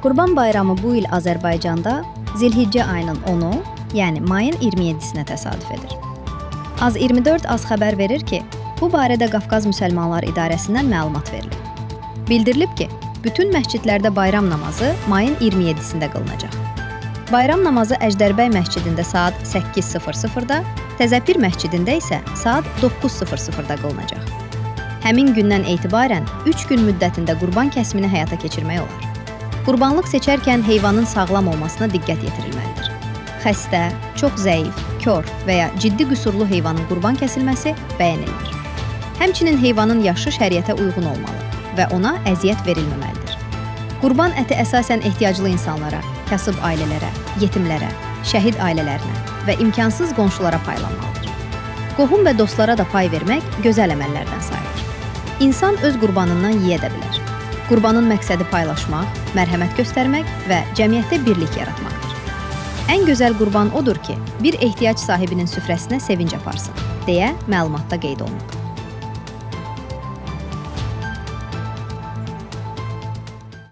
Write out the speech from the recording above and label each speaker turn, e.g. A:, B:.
A: Qurban Bayramı bu il Azərbaycanda Zilhiccə ayının 10-u, yəni mayın 27-sinə təsadüf edir. Az24 az xəbər verir ki, bu barədə Qafqaz Müsəlmanlar İdarəsindən məlumat verilib. Bildirilib ki, bütün məscidlərdə bayram namazı mayın 27-sində qılınacaq. Bayram namazı Əjdərbəy məscidində saat 8:00-da, Təzəpir məscidində isə saat 9:00-da qılınacaq. Həmin gündən etibarən 3 gün müddətində qurban kəsimini həyata keçirmək olar. Qurbanlıq seçərkən heyvanın sağlam olmasına diqqət yetirilməlidir. Xəstə, çox zəif, kör və ya ciddi qüsurlu heyvanın qurban kəsilməsi bəyənilmir. Həmçinin heyvanın yaşı şəriətə uyğun olmalı və ona əziyyət verilməməlidir. Qurban əti əsasən ehtiyaclı insanlara, kasıb ailələrə, yetimlərə, şəhid ailələrinə və imkansız qonşulara paylanmalıdır. Qohum və dostlara da pay vermək gözəl əməllərdən sayılır. İnsan öz qurbanından yeyə də bilər. Qurbanın məqsədi paylaşmaq, mərhəmət göstərmək və cəmiyyətdə birlik yaratmaqdır. Ən gözəl qurban odur ki, bir ehtiyac sahibinin süfrəsinə sevinc aparsın, deyə məlumatda qeyd olunub.